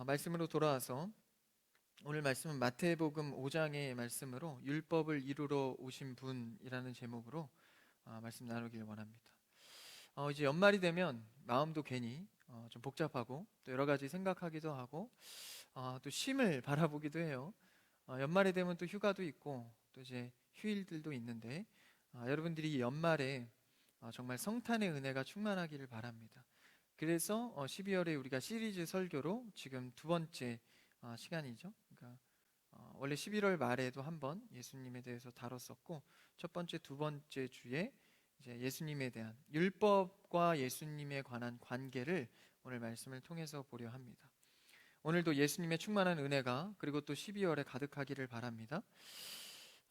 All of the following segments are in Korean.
말씀으로 돌아와서 오늘 말씀은 마태복음 5장의 말씀으로 율법을 이루러 오신 분이라는 제목으로 말씀 나누길 원합니다. 이제 연말이 되면 마음도 괜히 좀 복잡하고 또 여러 가지 생각하기도 하고 또 쉼을 바라보기도 해요. 연말이 되면 또 휴가도 있고 또 이제 휴일들도 있는데 여러분들이 이 연말에 정말 성탄의 은혜가 충만하기를 바랍니다. 그래서 12월에 우리가 시리즈 설교로 지금 두 번째 시간이죠. 그러니까 원래 11월 말에도 한번 예수님에 대해서 다뤘었고 첫 번째, 두 번째 주에 이제 예수님에 대한 율법과 예수님에 관한 관계를 오늘 말씀을 통해서 보려 합니다. 오늘도 예수님의 충만한 은혜가 그리고 또 12월에 가득하기를 바랍니다.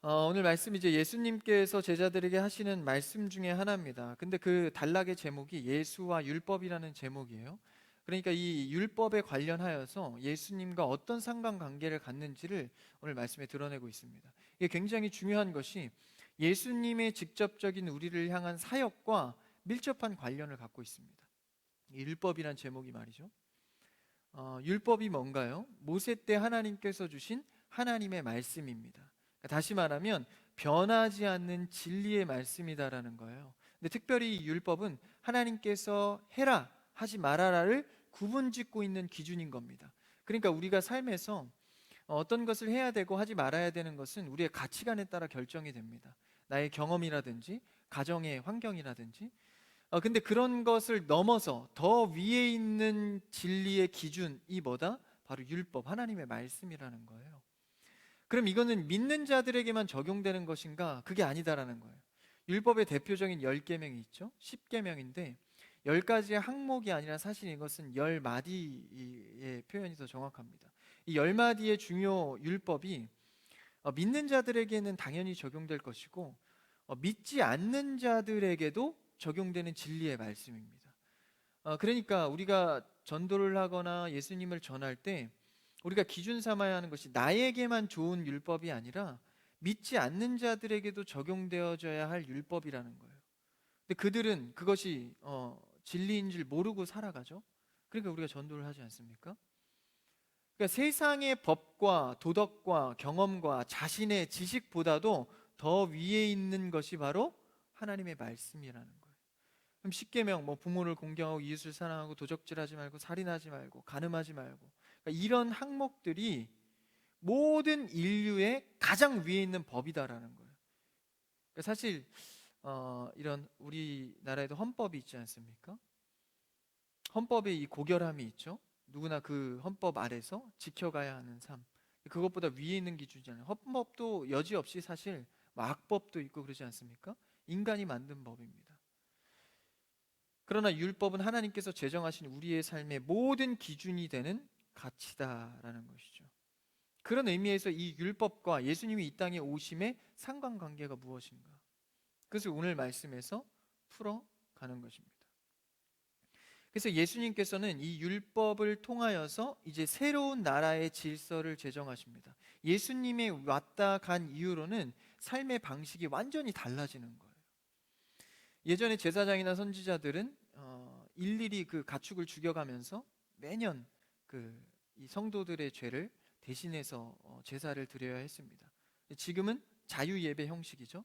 오늘 말씀 이제 예수님께서 제자들에게 하시는 말씀 중에 하나입니다. 근데 그 단락의 제목이 예수와 율법이라는 제목이에요. 그러니까 이 율법에 관련하여서 예수님과 어떤 상관관계를 갖는지를 오늘 말씀에 드러내고 있습니다. 이게 굉장히 중요한 것이 예수님의 직접적인 우리를 향한 사역과 밀접한 관련을 갖고 있습니다. 이 율법이란 제목이 말이죠. 율법이 뭔가요? 모세 때 하나님께서 주신 하나님의 말씀입니다. 다시 말하면 변하지 않는 진리의 말씀이다라는 거예요. 근데 특별히 이 율법은 하나님께서 해라 하지 말아라를 구분짓고 있는 기준인 겁니다. 그러니까 우리가 삶에서 어떤 것을 해야 되고 하지 말아야 되는 것은 우리의 가치관에 따라 결정이 됩니다. 나의 경험이라든지 가정의 환경이라든지 근데 그런 것을 넘어서 더 위에 있는 진리의 기준이 뭐다? 바로 율법, 하나님의 말씀이라는 거예요. 그럼 이거는 믿는 자들에게만 적용되는 것인가? 그게 아니다라는 거예요. 율법의 대표적인 10계명이 있죠. 10계명인데 10가지의 항목이 아니라 사실 이것은 10마디의 표현이 더 정확합니다. 이 10마디의 중요 율법이 믿는 자들에게는 당연히 적용될 것이고 믿지 않는 자들에게도 적용되는 진리의 말씀입니다. 그러니까 우리가 전도를 하거나 예수님을 전할 때 우리가 기준 삼아야 하는 것이 나에게만 좋은 율법이 아니라 믿지 않는 자들에게도 적용되어져야 할 율법이라는 거예요. 근데 그들은 그것이 진리인 줄 모르고 살아가죠. 그러니까 우리가 전도를 하지 않습니까? 그러니까 세상의 법과 도덕과 경험과 자신의 지식보다도 더 위에 있는 것이 바로 하나님의 말씀이라는 거예요. 그럼 십계명 뭐 부모를 공경하고 이웃을 사랑하고 도적질하지 말고 살인하지 말고 간음하지 말고 그러니까 이런 항목들이 모든 인류의 가장 위에 있는 법이다라는 거예요. 그러니까 사실 이런 우리나라에도 헌법이 있지 않습니까? 헌법에 이 고결함이 있죠. 누구나 그 헌법 아래서 지켜가야 하는 삶. 그것보다 위에 있는 기준이잖아요. 헌법도 여지없이 사실 뭐 악법도 있고 그러지 않습니까? 인간이 만든 법입니다. 그러나 율법은 하나님께서 제정하신 우리의 삶의 모든 기준이 되는 가치다라는 것이죠. 그런 의미에서 이 율법과 예수님이 이 땅에 오심의 상관관계가 무엇인가? 그것을 오늘 말씀에서 풀어가는 것입니다. 그래서 예수님께서는 이 율법을 통하여서 이제 새로운 나라의 질서를 제정하십니다. 예수님의 왔다 간 이후로는 삶의 방식이 완전히 달라지는 거예요. 예전에 제사장이나 선지자들은 일일이 그 가축을 죽여가면서 매년 이 성도들의 죄를 대신해서 제사를 드려야 했습니다. 지금은 자유 예배 형식이죠.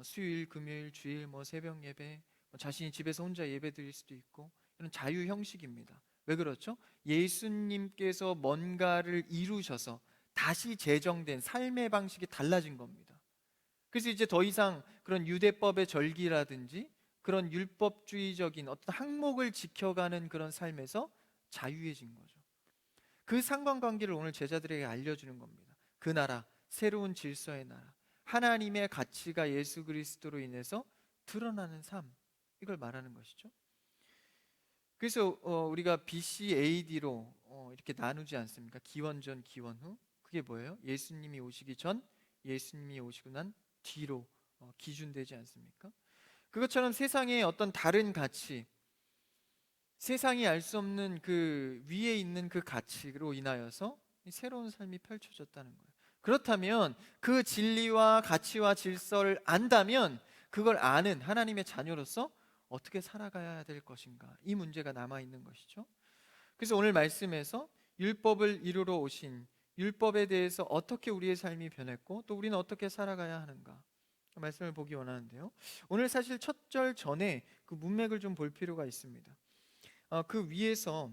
수요일, 금요일, 주일, 뭐 새벽 예배, 자신이 집에서 혼자 예배 드릴 수도 있고 이런 자유 형식입니다. 왜 그렇죠? 예수님께서 뭔가를 이루셔서 다시 제정된 삶의 방식이 달라진 겁니다. 그래서 이제 더 이상 그런 유대법의 절기라든지 그런 율법주의적인 어떤 항목을 지켜가는 그런 삶에서 자유해진 거죠. 그 상관관계를 오늘 제자들에게 알려주는 겁니다. 그 나라, 새로운 질서의 나라, 하나님의 가치가 예수 그리스도로 인해서 드러나는 삶, 이걸 말하는 것이죠. 그래서 우리가 BC AD로 이렇게 나누지 않습니까? 기원전, 기원후. 그게 뭐예요? 예수님이 오시기 전, 예수님이 오시고 난 뒤로 기준되지 않습니까? 그것처럼 세상의 어떤 다른 가치, 세상이 알 수 없는 그 위에 있는 그 가치로 인하여서 새로운 삶이 펼쳐졌다는 거예요. 그렇다면 그 진리와 가치와 질서를 안다면 그걸 아는 하나님의 자녀로서 어떻게 살아가야 될 것인가? 이 문제가 남아 있는 것이죠. 그래서 오늘 말씀에서 율법을 이루러 오신 율법에 대해서 어떻게 우리의 삶이 변했고 또 우리는 어떻게 살아가야 하는가 말씀을 보기 원하는데요. 오늘 사실 첫 절 전에 그 문맥을 좀 볼 필요가 있습니다. 그 위에서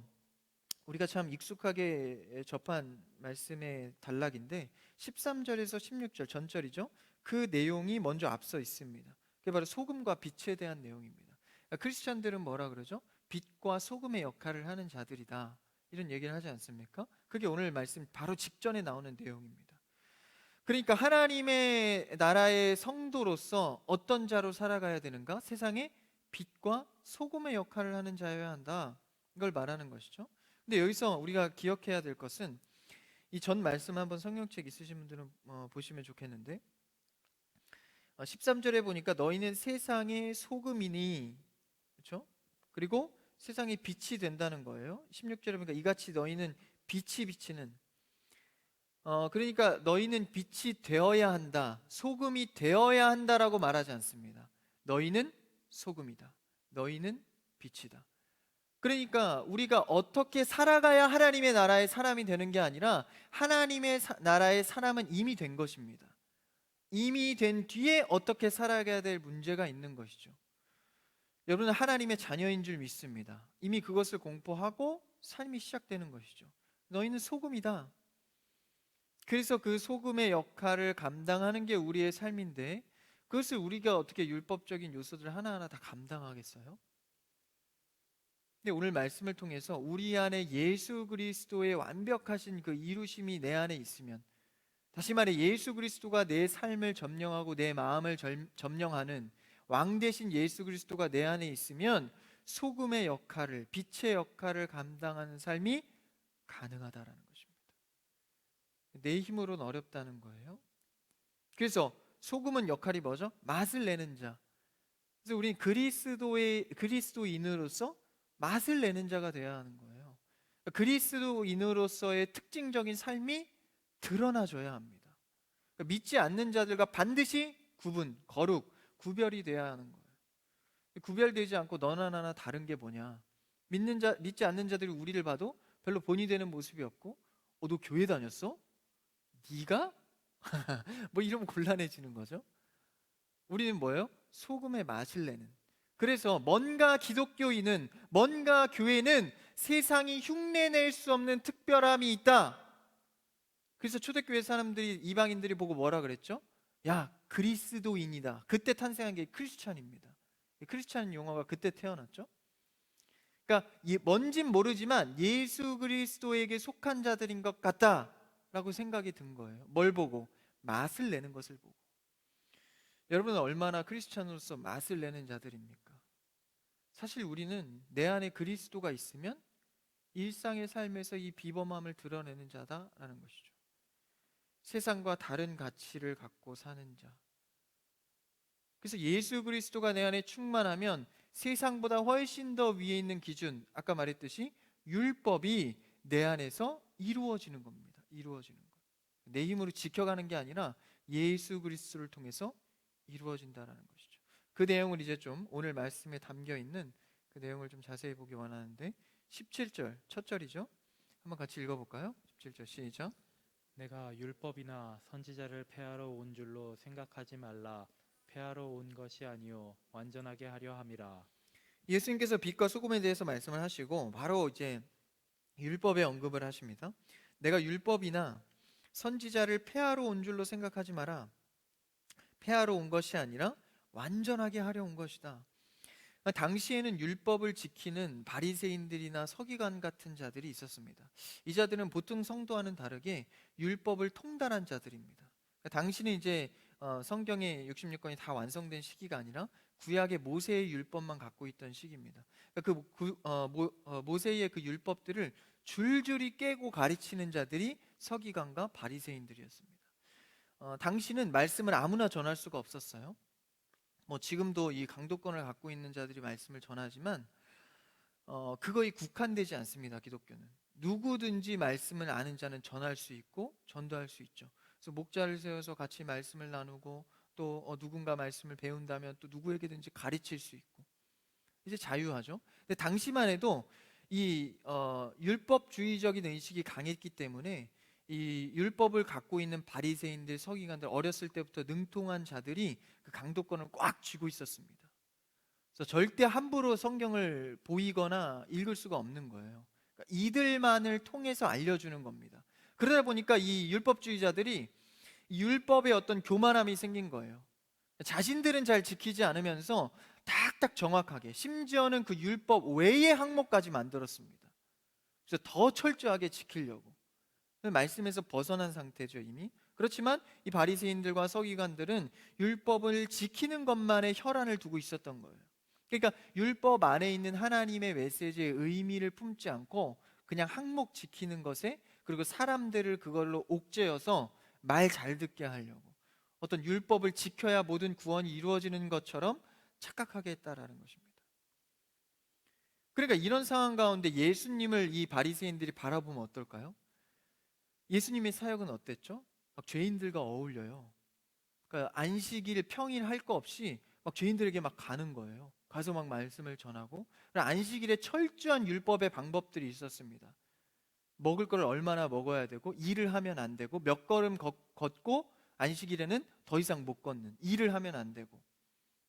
우리가 참 익숙하게 접한 말씀의 단락인데 13절에서 16절 전절이죠. 그 내용이 먼저 앞서 있습니다. 그게 바로 소금과 빛에 대한 내용입니다. 크리스천들은 뭐라 그러죠? 빛과 소금의 역할을 하는 자들이다, 이런 얘기를 하지 않습니까? 그게 오늘 말씀 바로 직전에 나오는 내용입니다. 그러니까 하나님의 나라의 성도로서 어떤 자로 살아가야 되는가? 세상에 빛과 소금의 역할을 하는 자여야 한다, 이걸 말하는 것이죠. 근데 여기서 우리가 기억해야 될 것은 이 전 말씀 한번 성경책 있으신 분들은 보시면 좋겠는데 13절에 보니까 너희는 세상의 소금이니, 그렇죠? 그리고 세상의 빛이 된다는 거예요. 16절에 보니까 이같이 너희는 빛이 비치는, 그러니까 너희는 빛이 되어야 한다, 소금이 되어야 한다라고 말하지 않습니다. 너희는 소금이다, 너희는 빛이다. 그러니까 우리가 어떻게 살아가야 하나님의 나라의 사람이 되는 게 아니라 하나님의 나라의 사람은 이미 된 것입니다. 이미 된 뒤에 어떻게 살아가야 될 문제가 있는 것이죠. 여러분은 하나님의 자녀인 줄 믿습니다. 이미 그것을 공포하고 삶이 시작되는 것이죠. 너희는 소금이다. 그래서 그 소금의 역할을 감당하는 게 우리의 삶인데 그것을 우리가 어떻게 율법적인 요소들 하나하나 다 감당하겠어요? 근데 오늘 말씀을 통해서 우리 안에 예수 그리스도의 완벽하신 그 이루심이 내 안에 있으면, 다시 말해 예수 그리스도가 내 삶을 점령하고 내 마음을 점령하는 왕 대신 예수 그리스도가 내 안에 있으면 소금의 역할을, 빛의 역할을 감당하는 삶이 가능하다라는 것입니다. 내 힘으로는 어렵다는 거예요. 그래서 소금은 역할이 뭐죠? 맛을 내는 자. 그래서 우리는 그리스도인으로서 맛을 내는 자가 되어야 하는 거예요. 그리스도인으로서의 특징적인 삶이 드러나줘야 합니다. 믿지 않는 자들과 반드시 거룩, 구별이 돼야 하는 거예요. 구별되지 않고 너나 나나 다른 게 뭐냐? 믿지 않는 자들이 우리를 봐도 별로 본이 되는 모습이 없고, 너 교회 다녔어? 네가? 뭐 이러면 곤란해지는 거죠. 우리는 뭐예요? 소금의 맛을 내는. 그래서 뭔가 기독교인은, 뭔가 교회는 세상이 흉내낼 수 없는 특별함이 있다. 그래서 초대교회 사람들이, 이방인들이 보고 뭐라 그랬죠? 야, 그리스도인이다. 그때 탄생한 게 크리스찬입니다. 크리스찬 용어가 그때 태어났죠. 그러니까 뭔진 모르지만 예수 그리스도에게 속한 자들인 것 같다라고 생각이 든 거예요. 뭘 보고? 맛을 내는 것을 보고. 여러분은 얼마나 크리스찬으로서 맛을 내는 자들입니까? 사실 우리는 내 안에 그리스도가 있으면 일상의 삶에서 이 비범함을 드러내는 자다라는 것이죠. 세상과 다른 가치를 갖고 사는 자. 그래서 예수 그리스도가 내 안에 충만하면 세상보다 훨씬 더 위에 있는 기준, 아까 말했듯이 율법이 내 안에서 이루어지는 겁니다. 이루어지는 것. 내 힘으로 지켜가는 게 아니라 예수 그리스도를 통해서 이루어진다라는 것이죠. 그 내용을 이제 좀 오늘 말씀에 담겨 있는 그 내용을 좀 자세히 보기 원하는데 17절 첫 절이죠. 한번 같이 읽어볼까요? 17절 시작. 내가 율법이나 선지자를 폐하러 온 줄로 생각하지 말라. 폐하러 온 것이 아니요 완전하게 하려 함이라. 예수님께서 빛과 소금에 대해서 말씀을 하시고 바로 이제 율법의 언급을 하십니다. 내가 율법이나 선지자를 폐하러 온 줄로 생각하지 마라. 폐하러 온 것이 아니라 완전하게 하려 온 것이다. 당시에는 율법을 지키는 바리새인들이나 서기관 같은 자들이 있었습니다. 이 자들은 보통 성도와는 다르게 율법을 통달한 자들입니다. 당시는 이제 성경의 66권이 다 완성된 시기가 아니라 구약의 모세의 율법만 갖고 있던 시기입니다. 모세의 그 율법들을 줄줄이 깨고 가르치는 자들이 서기관과 바리새인들이었습니다. 당시는 말씀을 아무나 전할 수가 없었어요. 지금도 이 강도권을 갖고 있는 자들이 말씀을 전하지만 그거에 국한되지 않습니다. 기독교는 누구든지 말씀을 아는 자는 전할 수 있고 전도할 수 있죠. 그래서 목자를 세워서 같이 말씀을 나누고 또 누군가 말씀을 배운다면 또 누구에게든지 가르칠 수 있고 이제 자유하죠. 근데 당시만 해도 이 율법주의적인 의식이 강했기 때문에 이 율법을 갖고 있는 바리새인들, 서기관들, 어렸을 때부터 능통한 자들이 그 강도권을 꽉 쥐고 있었습니다. 그래서 절대 함부로 성경을 보이거나 읽을 수가 없는 거예요. 그러니까 이들만을 통해서 알려주는 겁니다. 그러다 보니까 이 율법주의자들이 이 율법에 어떤 교만함이 생긴 거예요. 자신들은 잘 지키지 않으면서 딱딱 정확하게, 심지어는 그 율법 외의 항목까지 만들었습니다. 그래서 더 철저하게 지키려고 말씀에서 벗어난 상태죠, 이미. 그렇지만 이 바리새인들과 서기관들은 율법을 지키는 것만에 혈안을 두고 있었던 거예요. 그러니까 율법 안에 있는 하나님의 메시지의 의미를 품지 않고 그냥 항목 지키는 것에, 그리고 사람들을 그걸로 옥죄어서 말 잘 듣게 하려고, 어떤 율법을 지켜야 모든 구원이 이루어지는 것처럼 착각하게 했다라는 것입니다. 그러니까 이런 상황 가운데 예수님을 이 바리새인들이 바라보면 어떨까요? 예수님의 사역은 어땠죠? 막 죄인들과 어울려요. 그러니까 안식일 평일 할 거 없이 막 죄인들에게 막 가는 거예요. 가서 막 말씀을 전하고, 안식일에 철저한 율법의 방법들이 있었습니다. 먹을 걸 얼마나 먹어야 되고, 일을 하면 안 되고, 몇 걸음 걷고 안식일에는 더 이상 못 걷는, 일을 하면 안 되고,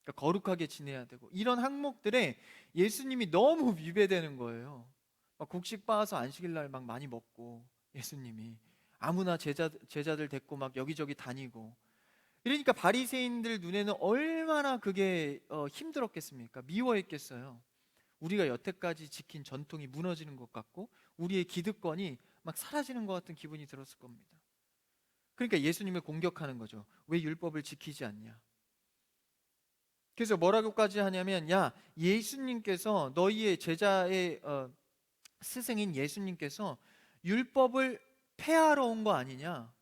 그러니까 거룩하게 지내야 되고, 이런 항목들에 예수님이 너무 위배되는 거예요. 막 곡식 빻아서 안식일 날 막 많이 먹고, 예수님이 아무나 제자들 데리고 막 여기저기 다니고, 이러니까 바리새인들 눈에는 얼마나 그게 힘들었겠습니까? 미워했겠어요. 우리가 여태까지 지킨 전통이 무너지는 것 같고, 우리의 기득권이 막 사라지는 것 같은 기분이 들었을 겁니다. 그러니까 예수님을 공격하는 거죠. 왜 율법을 지키지 않냐? 그래서 뭐라고까지 하냐면, 야, 예수님께서, 너희의 제자의 스승인 예수님께서 율법을 폐하러 온 거 아니냐?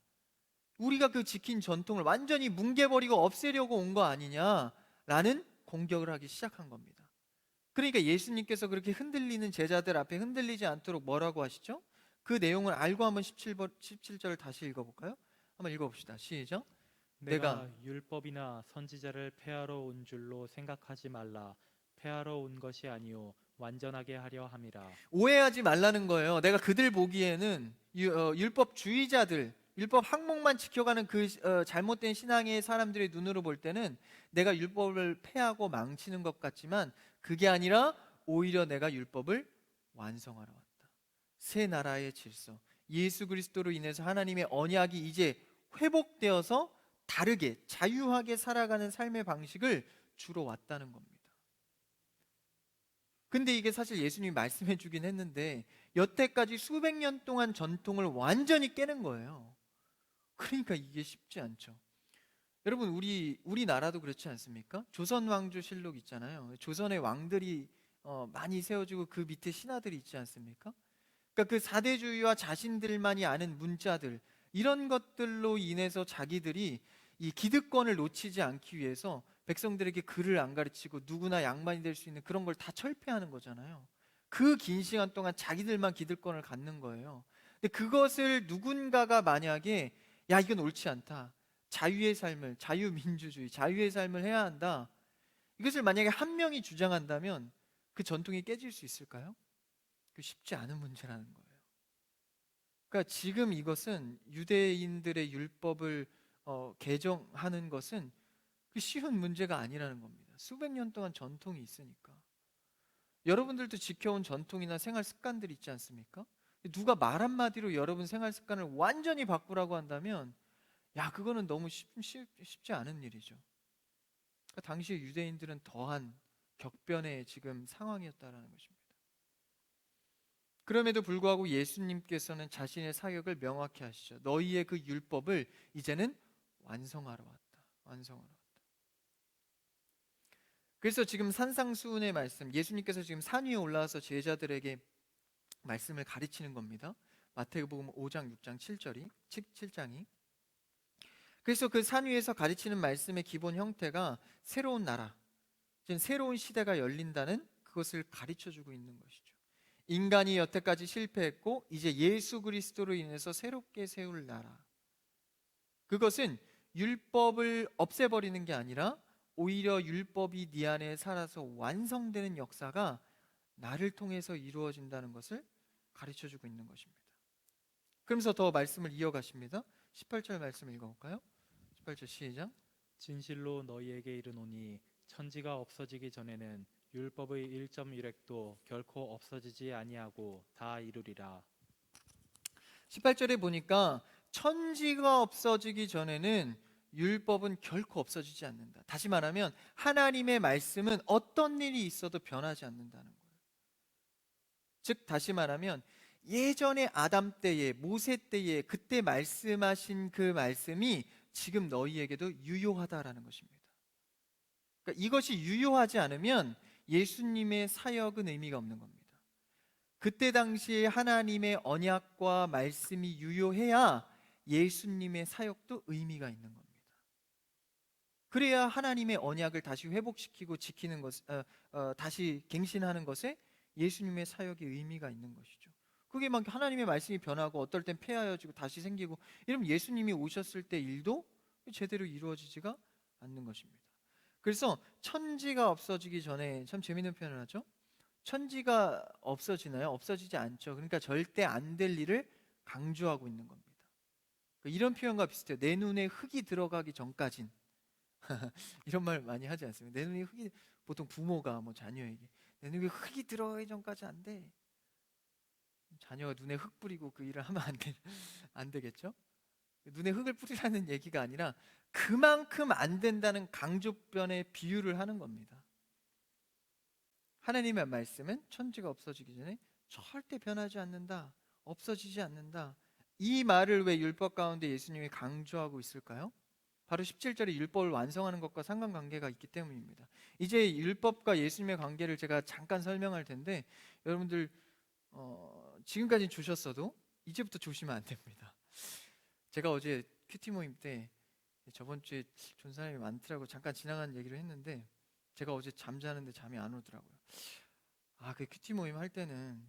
우리가 그 지킨 전통을 완전히 뭉개버리고 없애려고 온 거 아니냐라는 공격을 하기 시작한 겁니다. 그러니까 예수님께서 그렇게 흔들리는 제자들 앞에 흔들리지 않도록 뭐라고 하시죠? 그 내용을 알고 한번 17절을 다시 읽어볼까요? 한번 읽어봅시다. 시작. 내가 율법이나 선지자를 폐하러 온 줄로 생각하지 말라. 폐하러 온 것이 아니요 완전하게 하려 함이라. 오해하지 말라는 거예요. 내가 그들 보기에는 율법주의자들, 율법 항목만 지켜가는 그 잘못된 신앙의 사람들의 눈으로 볼 때는 내가 율법을 폐하고 망치는 것 같지만, 그게 아니라 오히려 내가 율법을 완성하러 왔다. 새 나라의 질서, 예수 그리스도로 인해서 하나님의 언약이 이제 회복되어서 다르게 자유하게 살아가는 삶의 방식을 주러 왔다는 겁니다. 근데 이게 사실 예수님이 말씀해 주긴 했는데, 여태까지 수백 년 동안 전통을 완전히 깨는 거예요. 그러니까 이게 쉽지 않죠. 여러분, 우리나라도 그렇지 않습니까? 조선 왕조실록 있잖아요. 조선의 왕들이 많이 세워지고 그 밑에 신하들이 있지 않습니까? 그러니까 그 사대주의와 자신들만이 아는 문자들, 이런 것들로 인해서 자기들이 이 기득권을 놓치지 않기 위해서 백성들에게 글을 안 가르치고 누구나 양반이 될 수 있는 그런 걸 다 철폐하는 거잖아요. 그 긴 시간 동안 자기들만 기득권을 갖는 거예요. 근데 그것을 누군가가 만약에, 야, 이건 옳지 않다, 자유의 삶을, 자유민주주의, 자유의 삶을 해야 한다, 이것을 만약에 한 명이 주장한다면 그 전통이 깨질 수 있을까요? 그 쉽지 않은 문제라는 거예요. 그러니까 지금 이것은 유대인들의 율법을 개정하는 것은 그 쉬운 문제가 아니라는 겁니다. 수백 년 동안 전통이 있으니까. 여러분들도 지켜온 전통이나 생활 습관들이 있지 않습니까? 누가 말 한마디로 여러분 생활 습관을 완전히 바꾸라고 한다면, 야, 그거는 너무 쉽지 않은 일이죠. 그러니까 당시 유대인들은 더한 격변의 지금 상황이었다라는 것입니다. 그럼에도 불구하고 예수님께서는 자신의 사역을 명확히 하시죠. 너희의 그 율법을 이제는 완성하러 왔다. 완성하러 왔다. 그래서 지금 산상수훈의 말씀, 예수님께서 지금 산 위에 올라와서 제자들에게 말씀을 가르치는 겁니다. 마태복음 5장, 6장, 7장이. 그래서 그 산 위에서 가르치는 말씀의 기본 형태가 새로운 나라, 지금 새로운 시대가 열린다는 그것을 가르쳐주고 있는 것이죠. 인간이 여태까지 실패했고 이제 예수 그리스도로 인해서 새롭게 세울 나라, 그것은 율법을 없애버리는 게 아니라 오히려 율법이 네 안에 살아서 완성되는 역사가 나를 통해서 이루어진다는 것을 가르쳐주고 있는 것입니다. 그러면서 더 말씀을 이어가십니다. 18절 말씀 읽어볼까요? 18절 시작. 진실로 너희에게 이르노니 천지가 없어지기 전에는 율법의 1.1획도 결코 없어지지 아니하고 다 이루리라. 18절에 보니까 천지가 없어지기 전에는 율법은 결코 없어지지 않는다. 다시 말하면 하나님의 말씀은 어떤 일이 있어도 변하지 않는다는 거예요. 즉 다시 말하면 예전에 아담 때에 모세 때에 그때 말씀하신 그 말씀이 지금 너희에게도 유효하다라는 것입니다. 그러니까 이것이 유효하지 않으면 예수님의 사역은 의미가 없는 겁니다. 그때 당시에 하나님의 언약과 말씀이 유효해야 예수님의 사역도 의미가 있는 겁니다. 그래야 하나님의 언약을 다시 회복시키고 지키는 것, 다시 갱신하는 것에 예수님의 사역이 의미가 있는 것이죠. 그게 막 하나님의 말씀이 변하고 어떨 땐 폐하여지고 다시 생기고 이러면 예수님이 오셨을 때 일도 제대로 이루어지지가 않는 것입니다. 그래서 천지가 없어지기 전에 참 재밌는 표현을 하죠. 천지가 없어지나요? 없어지지 않죠. 그러니까 절대 안 될 일을 강조하고 있는 겁니다. 이런 표현과 비슷해요. 내 눈에 흙이 들어가기 전까진 이런 말 많이 하지 않습니까? 내 눈에 흙이, 보통 부모가 뭐 자녀에게 내 눈에 흙이 들어가기 전까지 안 돼. 자녀가 눈에 흙 뿌리고 그 일을 하면 안 되겠죠? 눈에 흙을 뿌리라는 얘기가 아니라 그만큼 안 된다는 강조변의 비유를 하는 겁니다. 하나님의 말씀은 천지가 없어지기 전에 절대 변하지 않는다, 없어지지 않는다. 이 말을 왜 율법 가운데 예수님이 강조하고 있을까요? 바로 17절에 율법을 완성하는 것과 상관관계가 있기 때문입니다. 이제 율법과 예수님의 관계를 제가 잠깐 설명할 텐데 여러분들 지금까지 주셨어도 이제부터 주시면 안 됩니다. 제가 어제 큐티 모임 때 저번 주에 준 사람이 많더라고. 잠깐 지나간 얘기를 했는데 제가 어제 잠자는데 잠이 안 오더라고요. 그 큐티 모임 할 때는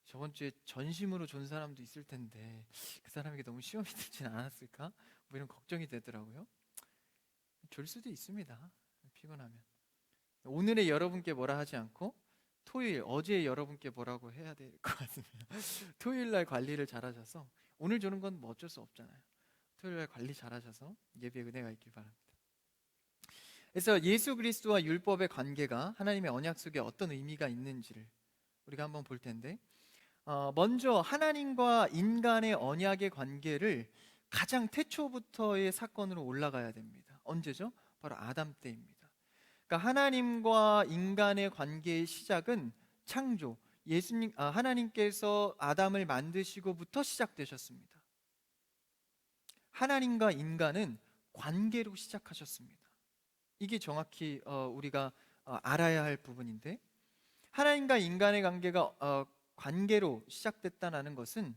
저번 주에 전심으로 준 사람도 있을 텐데 그 사람에게 너무 시험이 들진 않았을까? 뭐 이런 걱정이 되더라고요. 줄 수도 있습니다. 피곤하면. 오늘의 여러분께 뭐라 하지 않고 토요일, 어제 여러분께 뭐라고 해야 될 것 같습니다. 토요일 날 관리를 잘하셔서 오늘 주는 건 뭐 어쩔 수 없잖아요. 토요일 날 관리 잘하셔서 예배에 은혜가 있길 바랍니다. 그래서 예수 그리스도와 율법의 관계가 하나님의 언약 속에 어떤 의미가 있는지를 우리가 한번 볼 텐데 먼저 하나님과 인간의 언약의 관계를 가장 태초부터의 사건으로 올라가야 됩니다. 언제죠? 바로 아담 때입니다. 그러니까 하나님과 인간의 관계의 시작은 창조, 하나님께서 아담을 만드시고부터 시작되셨습니다. 하나님과 인간은 관계로 시작하셨습니다. 이게 정확히 우리가 알아야 할 부분인데 하나님과 인간의 관계가 관계로 시작됐다는 것은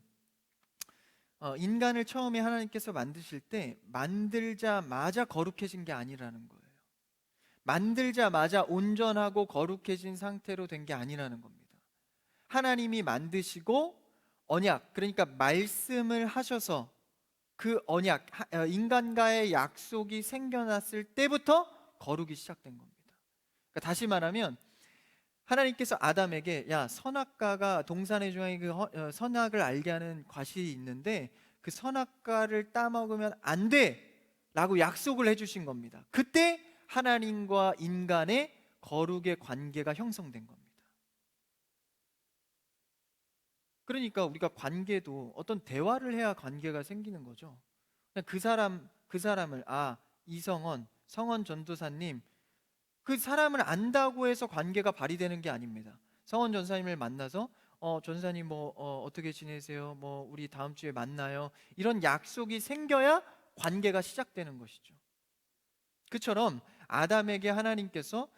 인간을 처음에 하나님께서 만드실 때 만들자마자 거룩해진 게 아니라는 거예요. 만들자마자 온전하고 거룩해진 상태로 된 게 아니라는 겁니다. 하나님이 만드시고 언약, 그러니까 말씀을 하셔서 그 언약, 인간과의 약속이 생겨났을 때부터 거룩이 시작된 겁니다. 그러니까 다시 말하면 하나님께서 아담에게 선악과가 동산의 중앙에 그 선악을 알게 하는 과실이 있는데 그 선악과를 따먹으면 안 돼 라고 약속을 해주신 겁니다. 그때 하나님과 인간의 거룩의 관계가 형성된 겁니다. 그러니까 우리가 관계도 어떤 대화를 해야 관계가 생기는 거죠. 그냥 그 사람을 이성원, 성원 전도사님 그 사람을 안다고 해서 관계가 발휘되는 게 아닙니다. 성원 전사님을 만나서 전사님 어떻게 지내세요? 우리 다음 주에 만나요. 이런 약속이 생겨야 관계가 시작되는 것이죠. 그처럼 아담에게 하나님께서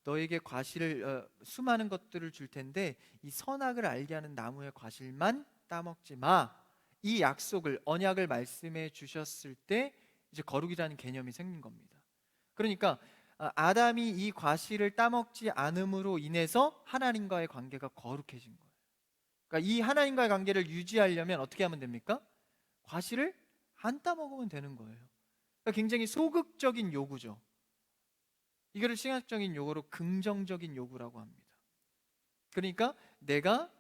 너에게 과실을 수많은 것들을 줄 텐데 이 선악을 알게 하는 나무의 과실만 따먹지 마. 이 약속을 언약을 말씀해 주셨을 때 이제 거룩이라는 개념이 생긴 겁니다. 그러니까 아담이 이 과실을 따먹지 않음으로 인해서 하나님과의 관계가 거룩해진 거예요. 그러니까 이 하나님과의 관계를 유지하려면 어떻게 하면 됩니까? 과실을 안 따먹으면 되는 거예요. 그러니까 굉장히 소극적인 요구죠. 이거를 신학적인 용어로 긍정적인 요구라고 합니다. 그러니까 내가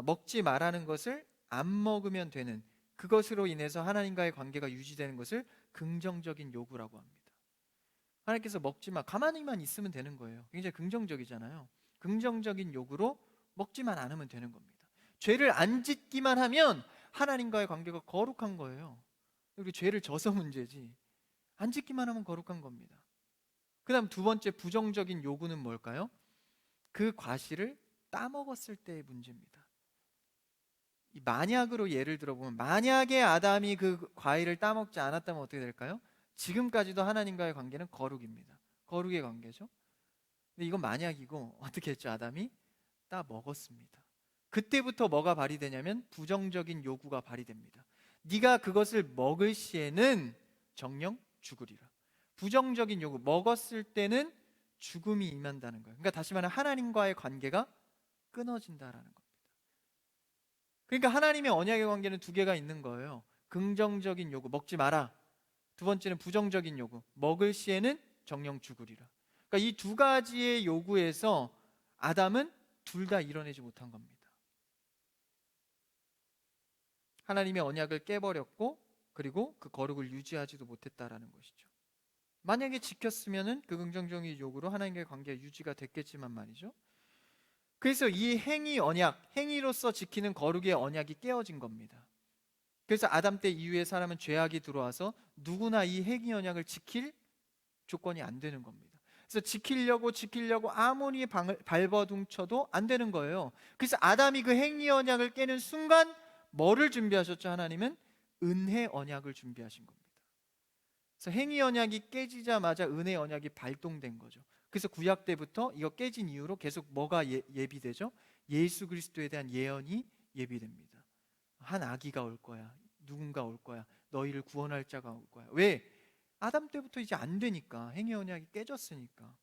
먹지 말라는 것을 안 먹으면 되는, 그것으로 인해서 하나님과의 관계가 유지되는 것을 긍정적인 요구라고 합니다. 하나님께서 먹지 마, 가만히만 있으면 되는 거예요. 굉장히 긍정적이잖아요. 긍정적인 요구로 먹지만 않으면 되는 겁니다. 죄를 안 짓기만 하면 하나님과의 관계가 거룩한 거예요. 우리 죄를 져서 문제지, 안 짓기만 하면 거룩한 겁니다. 그 다음 두 번째 부정적인 요구는 뭘까요? 그 과실을 따먹었을 때의 문제입니다. 이 만약으로 예를 들어보면, 만약에 아담이 그 과일을 따먹지 않았다면 어떻게 될까요? 지금까지도 하나님과의 관계는 거룩입니다. 거룩의 관계죠. 근데 이건 만약이고, 어떻게 했죠? 아담이 따먹었습니다. 그때부터 뭐가 발휘되냐면 부정적인 요구가 발휘됩니다. 네가 그것을 먹을 시에는 정령 죽으리라. 부정적인 요구, 먹었을 때는 죽음이 임한다는 거예요. 그러니까 다시 말하면 하나님과의 관계가 끊어진다라는 겁니다. 그러니까 하나님의 언약의 관계는 두 개가 있는 거예요. 긍정적인 요구, 먹지 마라. 두 번째는 부정적인 요구, 먹을 시에는 정령 죽으리라. 그러니까 이 두 가지의 요구에서 아담은 둘 다 이뤄내지 못한 겁니다. 하나님의 언약을 깨버렸고, 그리고 그 거룩을 유지하지도 못했다라는 것이죠. 만약에 지켰으면은 그 긍정적인 요구로 하나님과의 관계가 유지가 됐겠지만 말이죠. 그래서 이 행위 언약, 행위로서 지키는 거룩의 언약이 깨어진 겁니다. 그래서 아담 때 이후에 사람은 죄악이 들어와서 누구나 이 행위 언약을 지킬 조건이 안 되는 겁니다. 그래서 지키려고 아무리 발버둥쳐도 안 되는 거예요. 그래서 아담이 그 행위 언약을 깨는 순간 뭐를 준비하셨죠? 하나님은 은혜 언약을 준비하신 겁니다. 그래서 행위 언약이 깨지자마자 은혜 언약이 발동된 거죠. 그래서 구약 때부터 이거 깨진 이후로 계속 뭐가 예비되죠? 예수 그리스도에 대한 예언이 예비됩니다. 한 아기가 올 거야. 누군가 올 거야. 너희를 구원할 자가 올 거야. 왜? 아담 때부터 이제 안 되니까. 행위 언약이 깨졌으니까.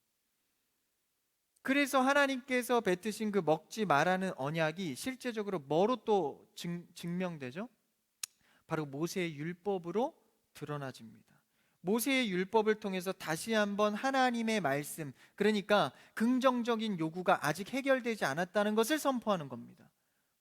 그래서 하나님께서 뱉으신 그 먹지 말라는 언약이 실제적으로 뭐로 또 증명되죠? 바로 모세의 율법으로 드러나집니다. 모세의 율법을 통해서 다시 한번 하나님의 말씀, 그러니까 긍정적인 요구가 아직 해결되지 않았다는 것을 선포하는 겁니다.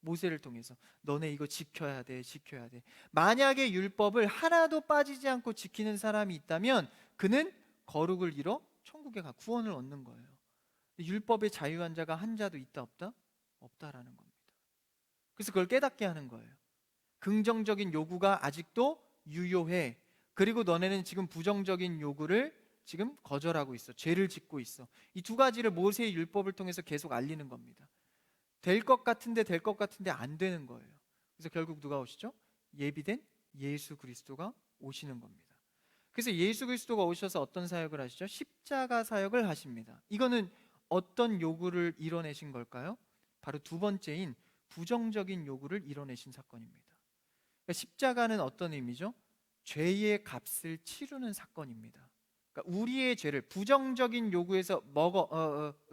모세를 통해서 너네 이거 지켜야 돼, 지켜야 돼. 만약에 율법을 하나도 빠지지 않고 지키는 사람이 있다면 그는 거룩을 이뤄 천국에 가 구원을 얻는 거예요. 율법에 자유한 자가 한 자도 있다 없다? 없다라는 겁니다. 그래서 그걸 깨닫게 하는 거예요. 긍정적인 요구가 아직도 유효해. 그리고 너네는 지금 부정적인 요구를 지금 거절하고 있어. 죄를 짓고 있어. 이 두 가지를 모세의 율법을 통해서 계속 알리는 겁니다. 될 것 같은데 안 되는 거예요. 그래서 결국 누가 오시죠? 예비된 예수 그리스도가 오시는 겁니다. 그래서 예수 그리스도가 오셔서 어떤 사역을 하시죠? 십자가 사역을 하십니다. 이거는 어떤 요구를 이뤄내신 걸까요? 바로 두 번째인 부정적인 요구를 이뤄내신 사건입니다. 그러니까 십자가는 어떤 의미죠? 죄의 값을 치르는 사건입니다. 그러니까 우리의 죄를, 부정적인 요구에서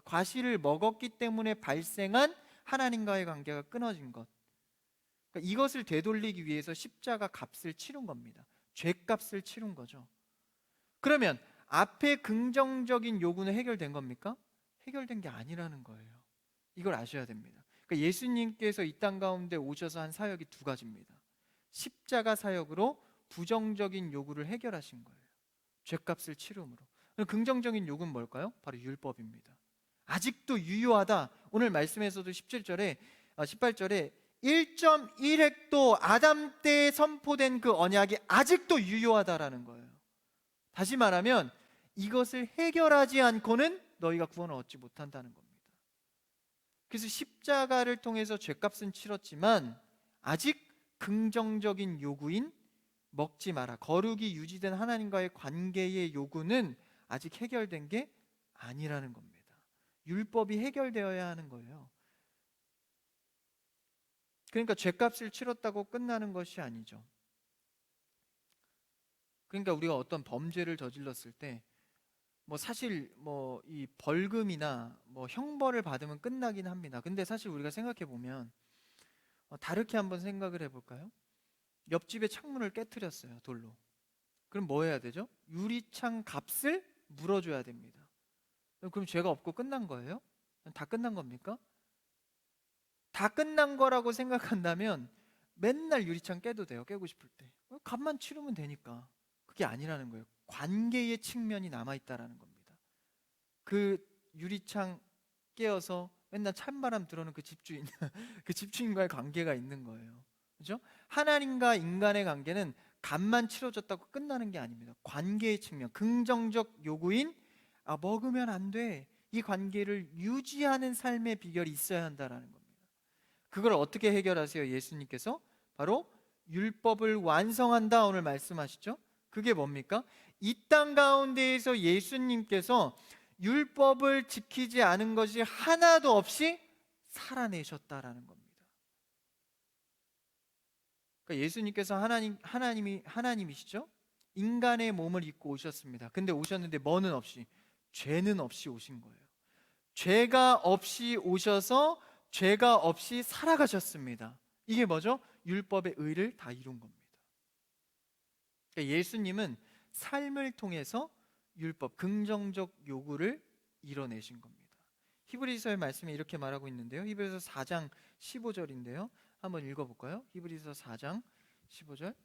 과실을 먹었기 때문에 발생한 하나님과의 관계가 끊어진 것, 그러니까 이것을 되돌리기 위해서 십자가 값을 치른 겁니다. 죄값을 치른 거죠. 그러면 앞에 긍정적인 요구는 해결된 겁니까? 해결된 게 아니라는 거예요. 이걸 아셔야 됩니다. 그러니까 예수님께서 이 땅 가운데 오셔서 한 사역이 두 가지입니다. 십자가 사역으로 부정적인 요구를 해결하신 거예요. 죄값을 치름으로. 긍정적인 요구는 뭘까요? 바로 율법입니다. 아직도 유효하다. 오늘 말씀에서도 18절에 1.1획도 아담 때 선포된 그 언약이 아직도 유효하다라는 거예요. 다시 말하면 이것을 해결하지 않고는 너희가 구원을 얻지 못한다는 겁니다. 그래서 십자가를 통해서 죄값은 치렀지만 아직 긍정적인 요구인 먹지 마라, 거룩이 유지된 하나님과의 관계의 요구는 아직 해결된 게 아니라는 겁니다. 율법이 해결되어야 하는 거예요. 그러니까 죄값을 치렀다고 끝나는 것이 아니죠. 그러니까 우리가 어떤 범죄를 저질렀을 때 사실 이 벌금이나 형벌을 받으면 끝나긴 합니다. 근데 사실 우리가 생각해 보면 다르게 한번 생각을 해볼까요? 옆집에 창문을 깨트렸어요, 돌로. 그럼 뭐 해야 되죠? 유리창 값을 물어줘야 됩니다. 그럼 죄가 없고 끝난 거예요? 다 끝난 겁니까? 다 끝난 거라고 생각한다면 맨날 유리창 깨도 돼요. 깨고 싶을 때 값만 치르면 되니까. 그게 아니라는 거예요. 관계의 측면이 남아있다라는 겁니다. 그 유리창 깨어서 맨날 찬바람 들어오는 그 집주인 그 집주인과의 관계가 있는 거예요. 그죠? 하나님과 인간의 관계는 값만 치러졌다고 끝나는 게 아닙니다. 관계의 측면, 긍정적 요구인 먹으면 안 돼. 이 관계를 유지하는 삶의 비결이 있어야 한다라는 겁니다. 그걸 어떻게 해결하세요? 예수님께서 바로 율법을 완성한다 오늘 말씀하시죠. 그게 뭡니까? 이 땅 가운데에서 예수님께서 율법을 지키지 않은 것이 하나도 없이 살아내셨다라는 겁니다. 그러니까 예수님께서 하나님이시죠? 인간의 몸을 입고 오셨습니다. 근데 오셨는데 뭐는 없이, 죄는 없이 오신 거예요. 죄가 없이 오셔서 죄가 없이 살아가셨습니다. 이게 뭐죠? 율법의 의를 다 이룬 겁니다. 그러니까 예수님은 삶을 통해서 율법, 긍정적 요구를 이뤄내신 겁니다. 히브리서의 말씀에 이렇게 말하고 있는데요. 히브리서 4장 15절인데요. 한번 읽어볼까요? 히브리서 4장 15절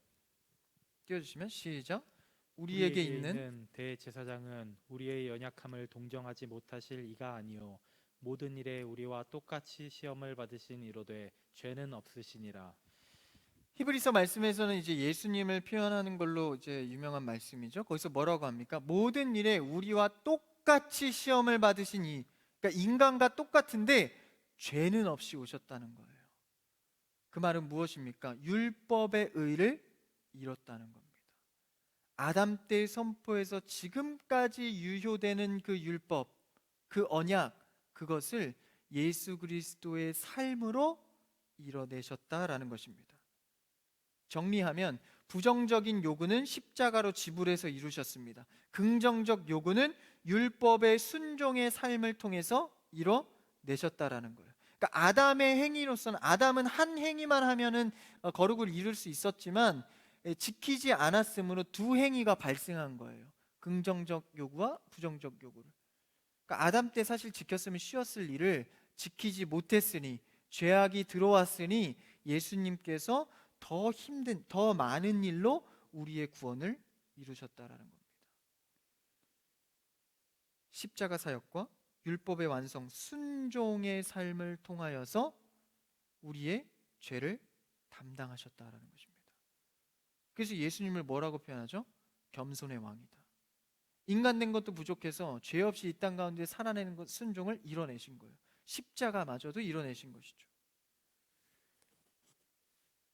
띄워주시면 시작. 우리에게 있는 대제사장은 우리의 연약함을 동정하지 못하실 이가 아니요 모든 일에 우리와 똑같이 시험을 받으신 이로되 죄는 없으시니라. 히브리서 말씀에서는 이제 예수님을 표현하는 걸로 이제 유명한 말씀이죠. 거기서 뭐라고 합니까? 모든 일에 우리와 똑같이 시험을 받으신 이, 그러니까 인간과 똑같은데 죄는 없이 오셨다는 거예요. 그 말은 무엇입니까? 율법의 의를 이뤘다는 겁니다. 아담 때의 선포에서 지금까지 유효되는 그 율법, 그 언약, 그것을 예수 그리스도의 삶으로 이뤄내셨다라는 것입니다. 정리하면 부정적인 요구는 십자가로 지불해서 이루셨습니다. 긍정적 요구는 율법의 순종의 삶을 통해서 이뤄내셨다라는 거예요. 그러니까 아담의 행위로서는, 아담은 한 행위만 하면은 거룩을 이룰 수 있었지만 지키지 않았으므로 두 행위가 발생한 거예요. 긍정적 요구와 부정적 요구를. 그러니까 아담 때 사실 지켰으면 쉬웠을 일을 지키지 못했으니, 죄악이 들어왔으니 예수님께서 더 힘든, 더 많은 일로 우리의 구원을 이루셨다라는 겁니다. 십자가 사역과 율법의 완성, 순종의 삶을 통하여서 우리의 죄를 담당하셨다라는 것입니다. 그래서 예수님을 뭐라고 표현하죠? 겸손의 왕이다. 인간 된 것도 부족해서 죄 없이 이 땅 가운데 살아내는 것, 순종을 이뤄내신 거예요. 십자가마저도 이뤄내신 것이죠.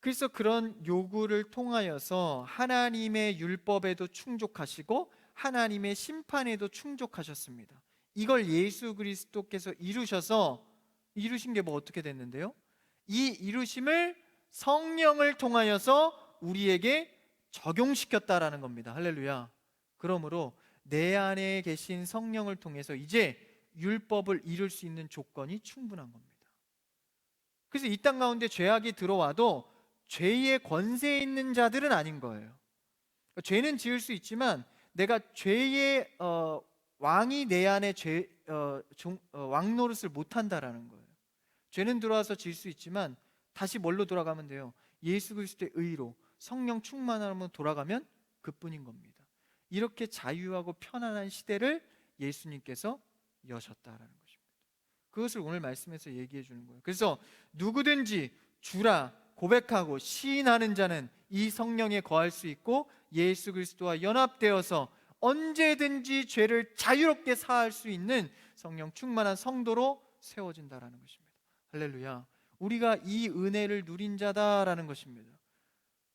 그래서 그런 요구를 통하여서 하나님의 율법에도 충족하시고 하나님의 심판에도 충족하셨습니다. 이걸 예수 그리스도께서 이루신 게 뭐 어떻게 됐는데요? 이 이루심을 성령을 통하여서 우리에게 적용시켰다라는 겁니다. 할렐루야. 그러므로 내 안에 계신 성령을 통해서 이제 율법을 이룰 수 있는 조건이 충분한 겁니다. 그래서 이 땅 가운데 죄악이 들어와도 죄의 권세 있는 자들은 아닌 거예요. 죄는 지을 수 있지만 내가 죄의 왕이 내 안에 왕 노릇을 못한다라는 거예요. 죄는 들어와서 질 수 있지만 다시 뭘로 돌아가면 돼요? 예수 그리스도의 의로 성령 충만함으로 돌아가면 그뿐인 겁니다. 이렇게 자유하고 편안한 시대를 예수님께서 여셨다라는 것입니다. 그것을 오늘 말씀에서 얘기해 주는 거예요. 그래서 누구든지 주라 고백하고 시인하는 자는 이 성령에 거할 수 있고 예수 그리스도와 연합되어서 언제든지 죄를 자유롭게 사할 수 있는 성령 충만한 성도로 세워진다라는 것입니다. 할렐루야. 우리가 이 은혜를 누린 자다라는 것입니다.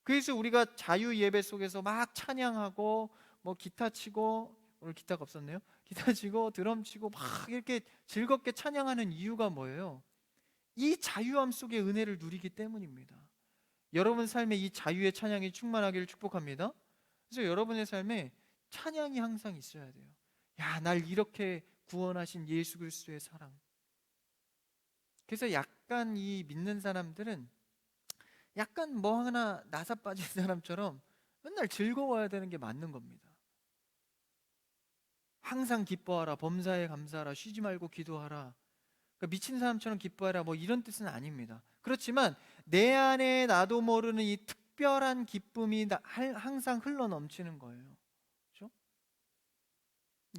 그래서 우리가 자유 예배 속에서 막 찬양하고 뭐 기타 치고, 오늘 기타가 없었네요. 기타 치고 드럼 치고 막 이렇게 즐겁게 찬양하는 이유가 뭐예요? 이 자유함 속에 은혜를 누리기 때문입니다. 여러분 삶에 이 자유의 찬양이 충만하기를 축복합니다. 그래서 여러분의 삶에 찬양이 항상 있어야 돼요. 야, 날 이렇게 구원하신 예수 그리스도의 사랑. 그래서 약간 이 믿는 사람들은 약간 뭐 하나 나사 빠진 사람처럼 맨날 즐거워야 되는 게 맞는 겁니다. 항상 기뻐하라, 범사에 감사하라, 쉬지 말고 기도하라. 그러니까 미친 사람처럼 기뻐하라 뭐 이런 뜻은 아닙니다. 그렇지만 내 안에 나도 모르는 이 특별한 기쁨이 항상 흘러 넘치는 거예요. 그렇죠?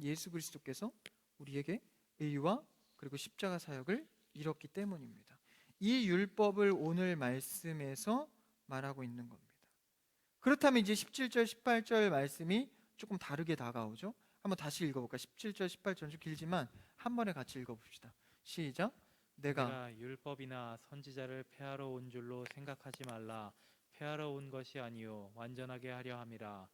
예수 그리스도께서 우리에게 의와 그리고 십자가 사역을 이뤘기 때문입니다. 이 율법을 오늘 말씀에서 말하고 있는 겁니다. 그렇다면 이제 17절 18절 말씀이 조금 다르게 다가오죠. 한번 다시 읽어볼까? 17절 18절 좀 길지만 한 번에 같이 읽어봅시다. 시작. 내가 율법이나 선지자를 폐하러 온 줄로 생각하지 말라. 폐하러 온 것이 아니요 완전하게 하려 함이라.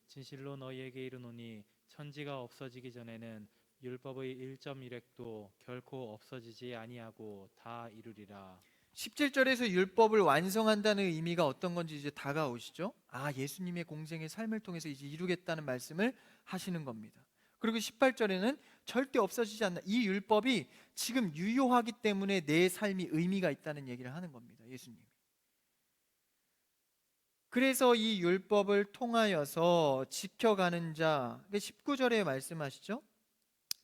진실로 너희에게 이르노니 천지가 없어지기 전에는 율법의 1.1획도 결코 없어지지 아니하고 다 이루리라. 17절에서 율법을 완성한다는 의미가 어떤 건지 이제 다가오시죠. 아, 예수님의 공생의 삶을 통해서 이제 이루겠다는 말씀을 하시는 겁니다. 그리고 18절에는 절대 없어지지 않는 이 율법이 지금 유효하기 때문에 내 삶이 의미가 있다는 얘기를 하는 겁니다. 예수님이. 그래서 이 율법을 통하여서 지켜가는 자, 19절에 말씀하시죠.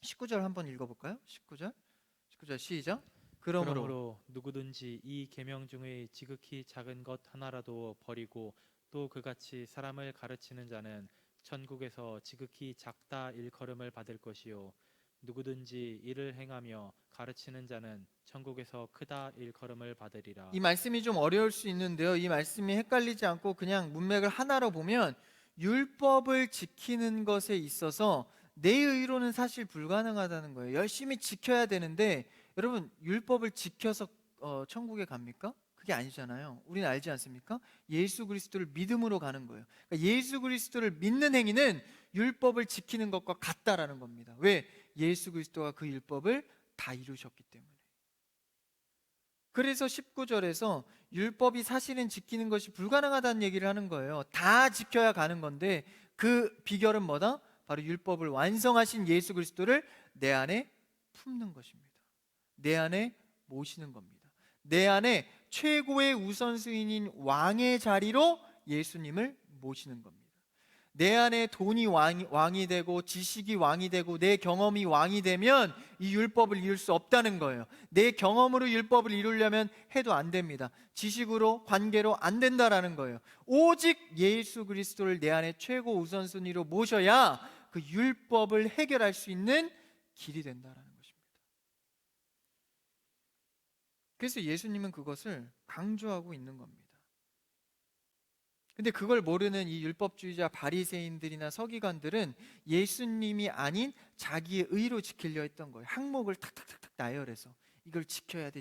19절 한번 읽어볼까요? 19절 시작. 그러므로 누구든지 이 계명 중의 지극히 작은 것 하나라도 버리고 또 그같이 사람을 가르치는 자는 천국에서 지극히 작다 일컬음을 받을 것이요 누구든지 이를 행하며 가르치는 자는 천국에서 크다 일컬음을 받으리라. 이 말씀이 좀 어려울 수 있는데요. 이 말씀이 헷갈리지 않고 그냥 문맥을 하나로 보면 율법을 지키는 것에 있어서 내 의로는 사실 불가능하다는 거예요. 열심히 지켜야 되는데 여러분 율법을 지켜서 천국에 갑니까? 그게 아니잖아요. 우리는 알지 않습니까? 예수 그리스도를 믿음으로 가는 거예요. 그러니까 예수 그리스도를 믿는 행위는 율법을 지키는 것과 같다라는 겁니다. 왜? 예수 그리스도가 그 율법을 다 이루셨기 때문에. 그래서 19절에서 율법이 사실은 지키는 것이 불가능하다는 얘기를 하는 거예요. 다 지켜야 가는 건데 그 비결은 뭐다? 바로 율법을 완성하신 예수 그리스도를 내 안에 품는 것입니다. 내 안에 모시는 겁니다. 내 안에 최고의 우선순위인 왕의 자리로 예수님을 모시는 겁니다. 내 안에 돈이 왕이 되고 지식이 왕이 되고 내 경험이 왕이 되면 이 율법을 이룰 수 없다는 거예요. 내 경험으로 율법을 이루려면 해도 안 됩니다. 지식으로 관계로 안 된다라는 거예요. 오직 예수 그리스도를 내 안에 최고 우선순위로 모셔야 그 율법을 해결할 수 있는 길이 된다라는 것입니다. 그래서 예수님은 그것을 강조하고 있는 겁니다. 근데 그걸 모르는 이 율법주의자 바리새인들이나 서기관들은 예수님이 아닌 자기의 의로 지키려 했던 거예요. 항목을 탁탁탁탁 나열해서 이걸 지켜야 돼.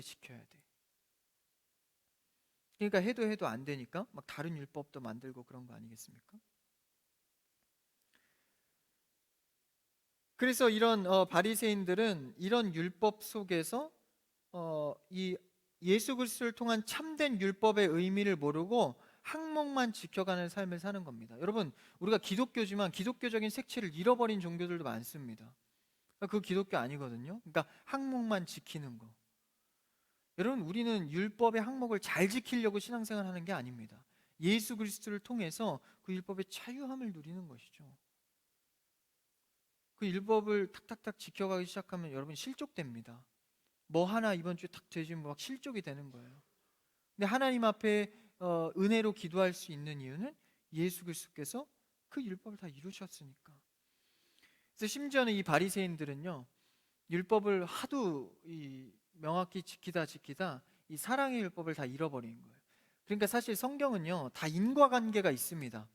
그러니까 해도 안 되니까 막 다른 율법도 만들고 그런 거 아니겠습니까? 그래서 이런 바리새인들은 이런 율법 속에서 이 예수 그리스도를 통한 참된 율법의 의미를 모르고 항목만 지켜가는 삶을 사는 겁니다. 여러분, 우리가 기독교지만 기독교적인 색채를 잃어버린 종교들도 많습니다. 그거 기독교 아니거든요. 그러니까 항목만 지키는 거. 여러분, 우리는 율법의 항목을 잘 지키려고 신앙생활 하는 게 아닙니다. 예수 그리스도를 통해서 그 율법의 자유함을 누리는 것이죠. 그 율법을 탁탁탁 지켜가기 시작하면 여러분 실족됩니다. 뭐 하나 이번 주에 탁 되지면 막 실족이 되는 거예요. 근데 하나님 앞에 은혜로 기도할 수 있는 이유는 예수 그리스도께서 그 율법을 다 이루셨으니까. 그래서 심지어는 이 바리새인들은요, 율법을 하도 명확히 지키다 이 사랑의 율법을 다 잃어버린 거예요. 그러니까 사실 성경은요 다 인과관계가 있습니다.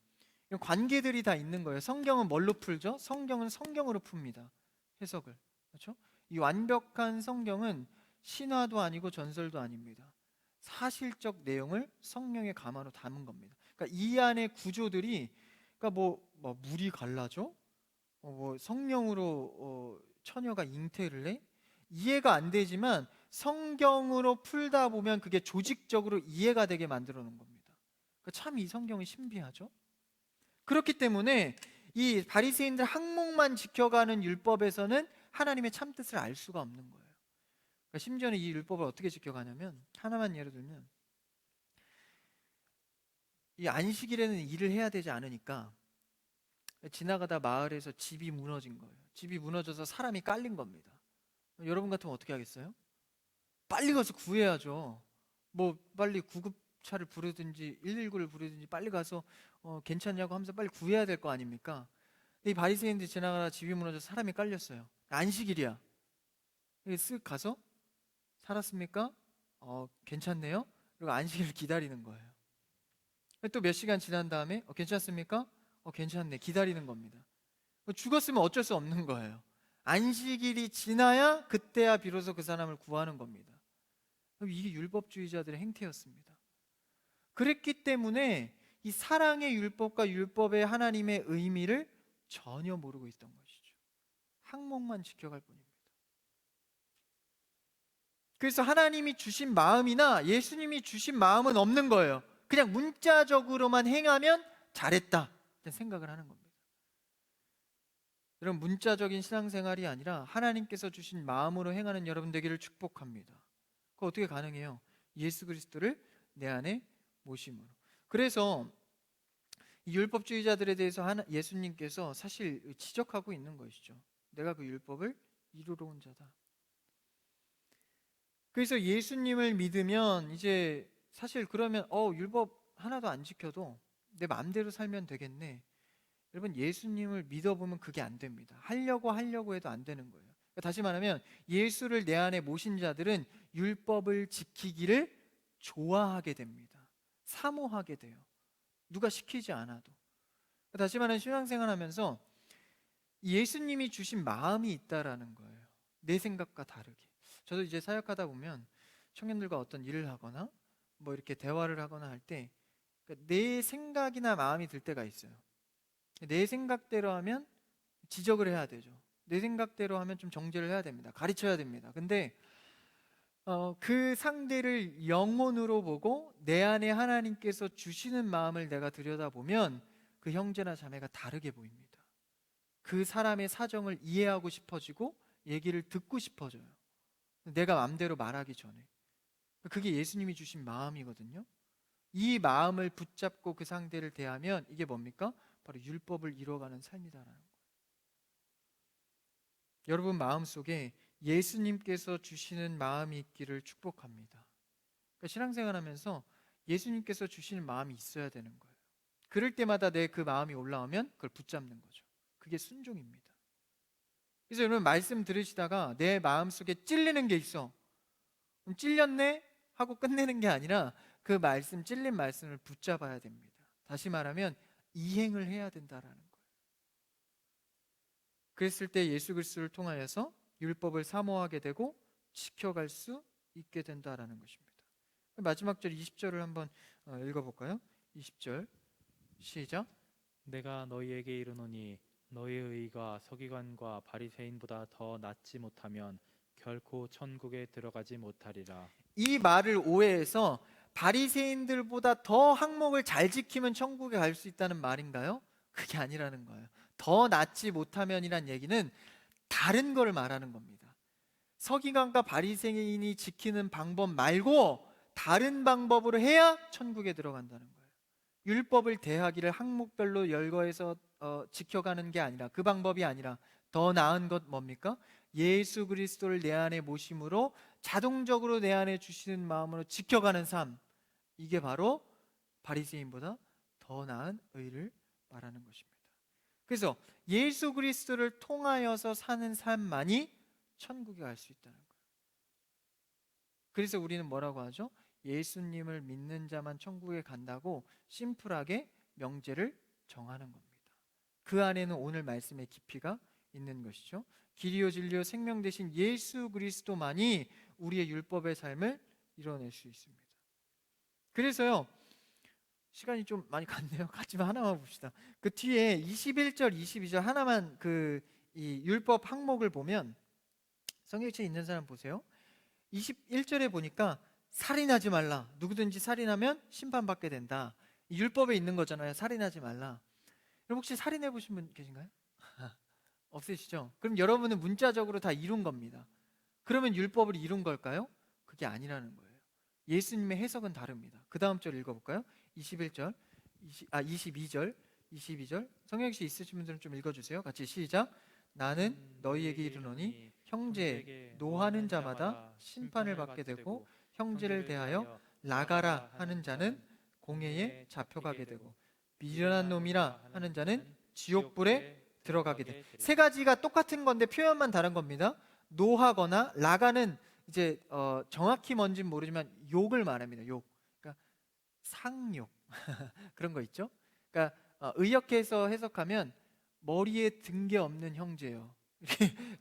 관계들이 다 있는 거예요. 성경은 뭘로 풀죠? 성경은 성경으로 풉니다. 해석을. 그렇죠? 이 완벽한 성경은 신화도 아니고 전설도 아닙니다. 사실적 내용을 성령의 감화로 담은 겁니다. 그러니까 이 안의 구조들이 그러니까 뭐 물이 갈라져? 뭐 성령으로 처녀가 잉태를 해? 이해가 안 되지만 성경으로 풀다 보면 그게 조직적으로 이해가 되게 만들어 놓은 겁니다. 그러니까 참 이 성경이 신비하죠. 그렇기 때문에 이 바리새인들 항목만 지켜가는 율법에서는 하나님의 참뜻을 알 수가 없는 거예요. 그러니까 심지어는 이 율법을 어떻게 지켜가냐면 하나만 예를 들면 이 안식일에는 일을 해야 되지 않으니까 지나가다 마을에서 집이 무너진 거예요. 집이 무너져서 사람이 깔린 겁니다. 여러분 같으면 어떻게 하겠어요? 빨리 가서 구해야죠. 뭐 빨리 구급차를 부르든지 119를 부르든지 빨리 가서 괜찮냐고 하면서 빨리 구해야 될 거 아닙니까? 근데 이 바리새인들이 지나가다 집이 무너져 사람이 깔렸어요. 안식일이야. 쓱 가서 살았습니까? 괜찮네요. 그리고 안식일을 기다리는 거예요. 또 몇 시간 지난 다음에 괜찮습니까? 괜찮네. 기다리는 겁니다. 죽었으면 어쩔 수 없는 거예요. 안식일이 지나야 그때야 비로소 그 사람을 구하는 겁니다. 이게 율법주의자들의 행태였습니다. 그랬기 때문에 이 사랑의 율법과 율법의 하나님의 의미를 전혀 모르고 있던 것이죠. 항목만 지켜갈 뿐입니다. 그래서 하나님이 주신 마음이나 예수님이 주신 마음은 없는 거예요. 그냥 문자적으로만 행하면 잘했다 생각을 하는 겁니다. 여러분, 문자적인 신앙생활이 아니라 하나님께서 주신 마음으로 행하는 여러분 되기를 축복합니다. 그거 어떻게 가능해요? 예수 그리스도를 내 안에 모심으로. 그래서 이 율법주의자들에 대해서 예수님께서 사실 지적하고 있는 것이죠. 내가 그 율법을 이루러 온 자다. 그래서 예수님을 믿으면 이제 사실 그러면 율법 하나도 안 지켜도 내 마음대로 살면 되겠네. 여러분, 예수님을 믿어보면 그게 안 됩니다. 하려고 해도 안 되는 거예요. 그러니까 다시 말하면 예수를 내 안에 모신 자들은 율법을 지키기를 좋아하게 됩니다. 사모하게 돼요. 누가 시키지 않아도. 다시 말하면 신앙생활 하면서 예수님이 주신 마음이 있다라는 거예요. 내 생각과 다르게. 저도 이제 사역하다 보면 청년들과 어떤 일을 하거나 뭐 이렇게 대화를 하거나 할 때 내 생각이나 마음이 들 때가 있어요. 내 생각대로 하면 지적을 해야 되죠. 내 생각대로 하면 좀 정죄를 해야 됩니다. 가르쳐야 됩니다. 근데 그 상대를 영혼으로 보고 내 안에 하나님께서 주시는 마음을 내가 들여다보면 그 형제나 자매가 다르게 보입니다. 그 사람의 사정을 이해하고 싶어지고 얘기를 듣고 싶어져요. 내가 마음대로 말하기 전에. 그게 예수님이 주신 마음이거든요. 이 마음을 붙잡고 그 상대를 대하면 이게 뭡니까? 바로 율법을 이루어가는 삶이다라는 거예요. 여러분 마음속에 예수님께서 주시는 마음이 있기를 축복합니다. 그러니까 신앙생활하면서 예수님께서 주시는 마음이 있어야 되는 거예요. 그럴 때마다 내 그 마음이 올라오면 그걸 붙잡는 거죠. 그게 순종입니다. 그래서 여러분 말씀 들으시다가 내 마음속에 찔리는 게 있어. 그럼 찔렸네? 하고 끝내는 게 아니라 그 말씀, 찔린 말씀을 붙잡아야 됩니다. 다시 말하면 이행을 해야 된다라는 거예요. 그랬을 때 예수 그리스도를 통하여서 율법을 사모하게 되고 지켜갈 수 있게 된다라는 것입니다. 마지막 절 20절을 한번 읽어볼까요? 20절 시작. 내가 너희에게 이르노니 너희의 의가 서기관과 바리새인보다 더 낫지 못하면 결코 천국에 들어가지 못하리라. 이 말을 오해해서 바리새인들보다 더 항목을 잘 지키면 천국에 갈 수 있다는 말인가요? 그게 아니라는 거예요. 더 낫지 못하면이란 얘기는 다른 걸 말하는 겁니다. 서기관과 바리새인이 지키는 방법 말고 다른 방법으로 해야 천국에 들어간다는 거예요. 율법을 대하기를 항목별로 열거해서 지켜가는 게 아니라, 그 방법이 아니라 더 나은 것 뭡니까? 예수 그리스도를 내 안에 모심으로 자동적으로 내 안에 주시는 마음으로 지켜가는 삶, 이게 바로 바리새인보다 더 나은 의를 말하는 것입니다. 그래서 예수 그리스도를 통하여서 사는 삶만이 천국에 갈 수 있다는 거예요. 그래서 우리는 뭐라고 하죠? 예수님을 믿는 자만 천국에 간다고 심플하게 명제를 정하는 겁니다. 그 안에는 오늘 말씀의 깊이가 있는 것이죠. 길이요 진리요 생명 되신 예수 그리스도만이 우리의 율법의 삶을 이뤄낼 수 있습니다. 그래서요, 시간이 좀 많이 갔네요. 갔지만 하나만 봅시다. 그 뒤에 21절, 22절 하나만 이 율법 항목을 보면, 성경책에 있는 사람 보세요. 21절에 보니까 살인하지 말라. 누구든지 살인하면 심판받게 된다. 율법에 있는 거잖아요. 살인하지 말라. 여러분 혹시 살인해 보신 분 계신가요? 없으시죠? 그럼 여러분은 문자적으로 다 이룬 겁니다. 그러면 율법을 이룬 걸까요? 그게 아니라는 거예요. 예수님의 해석은 다릅니다. 그 다음 절 읽어볼까요? 22절 성경씨 있으신 분들은 좀 읽어주세요. 같이 시작. 나는 너희에게 이르노니 형제 노하는 자마다 심판을 받게 되고 형제를 대하여 나가라 하는 자는 공회에 잡혀가게 되고 미련한 놈이라 하는 자는 지옥불에 들어가게 돼. 세 가지가 똑같은 건데 표현만 다른 겁니다. 노하거나 라가는 이제 정확히 뭔지는 모르지만 욕을 말합니다. 욕. 그러니까 상욕 그런 거 있죠. 그러니까 의역해서 해석하면 머리에 든 게 없는 형제요.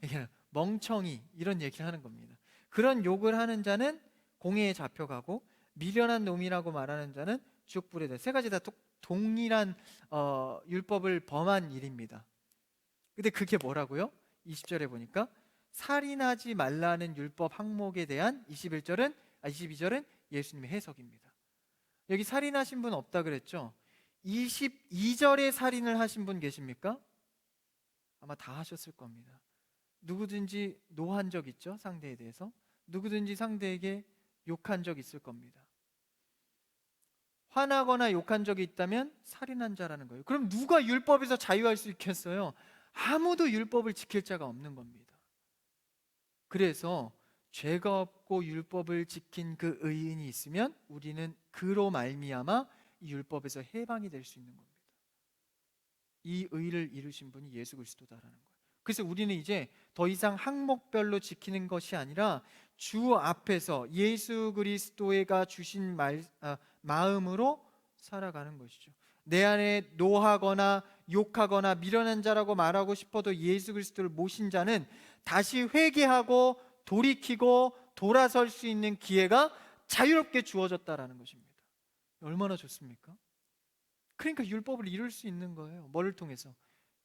이렇게 멍청이 이런 얘기를 하는 겁니다. 그런 욕을 하는 자는 공회에 잡혀가고 미련한 놈이라고 말하는 자는 지옥불에 돼. 세 가지 다 동일한 율법을 범한 일입니다. 근데 그게 뭐라고요? 20절에 보니까 살인하지 말라는 율법 항목에 대한 22절은 예수님의 해석입니다. 여기 살인하신 분 없다 그랬죠? 22절에 살인을 하신 분 계십니까? 아마 다 하셨을 겁니다. 누구든지 노한 적 있죠? 상대에 대해서. 누구든지 상대에게 욕한 적 있을 겁니다. 화나거나 욕한 적이 있다면 살인한 자라는 거예요. 그럼 누가 율법에서 자유할 수 있겠어요? 아무도 율법을 지킬 자가 없는 겁니다. 그래서 죄가 없고 율법을 지킨 그 의인이 있으면 우리는 그로 말미암아 이 율법에서 해방이 될 수 있는 겁니다. 이 의를 이루신 분이 예수 그리스도다라는 거예요. 그래서 우리는 이제 더 이상 항목별로 지키는 것이 아니라 주 앞에서 예수 그리스도가 주신 마음으로 살아가는 것이죠. 내 안에 노하거나 욕하거나 미련한 자라고 말하고 싶어도 예수 그리스도를 모신 자는 다시 회개하고 돌이키고 돌아설 수 있는 기회가 자유롭게 주어졌다라는 것입니다. 얼마나 좋습니까? 그러니까 율법을 이룰 수 있는 거예요. 뭐를 통해서?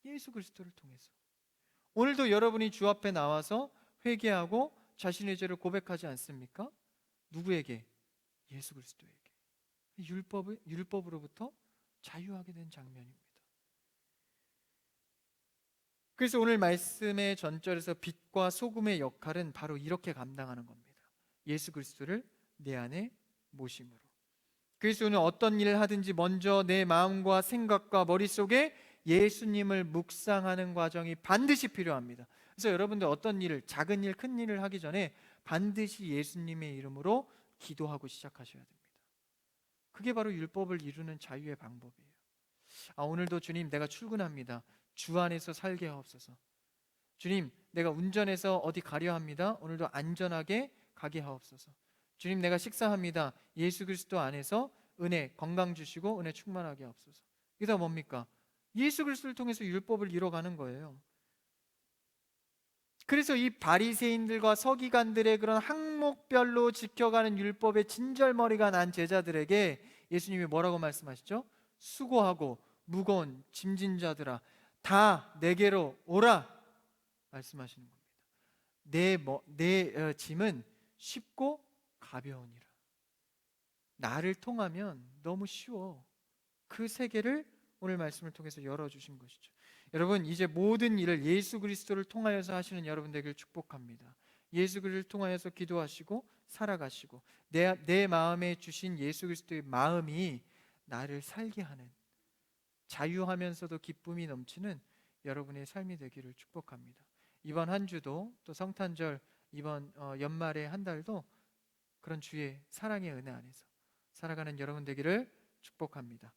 예수 그리스도를 통해서. 오늘도 여러분이 주 앞에 나와서 회개하고 자신의 죄를 고백하지 않습니까? 누구에게? 예수 그리스도에게. 율법으로부터 자유하게 된 장면입니다. 그래서 오늘 말씀의 전절에서 빛과 소금의 역할은 바로 이렇게 감당하는 겁니다. 예수 그리스도를 내 안에 모심으로. 그래서 오늘 어떤 일을 하든지 먼저 내 마음과 생각과 머릿속에 예수님을 묵상하는 과정이 반드시 필요합니다. 그래서 여러분들 어떤 일을, 작은 일, 큰 일을 하기 전에 반드시 예수님의 이름으로 기도하고 시작하셔야 됩니다. 그게 바로 율법을 이루는 자유의 방법이에요. 오늘도 주님, 내가 출근합니다. 주 안에서 살게 하옵소서. 주님, 내가 운전해서 어디 가려 합니다. 오늘도 안전하게 가게 하옵소서. 주님, 내가 식사합니다. 예수 그리스도 안에서 은혜, 건강 주시고 은혜 충만하게 하옵소서. 이게 다 뭡니까? 예수 그리스도를 통해서 율법을 이뤄가는 거예요. 그래서 이 바리새인들과 서기관들의 그런 항목별로 지켜가는 율법의 진절머리가 난 제자들에게 예수님이 뭐라고 말씀하시죠? 수고하고 무거운 짐진 자들아 다 내게로 오라 말씀하시는 겁니다. 내 짐은 쉽고 가벼우니라. 나를 통하면 너무 쉬워. 그 세계를 오늘 말씀을 통해서 열어주신 것이죠. 여러분, 이제 모든 일을 예수 그리스도를 통하여서 하시는 여러분 되기를 축복합니다. 예수 그리스도를 통하여서 기도하시고 살아가시고 내 마음에 주신 예수 그리스도의 마음이 나를 살게 하는, 자유하면서도 기쁨이 넘치는 여러분의 삶이 되기를 축복합니다. 이번 한 주도 또 성탄절 이번 연말의 한 달도 그런 주의 사랑의 은혜 안에서 살아가는 여러분 되기를 축복합니다.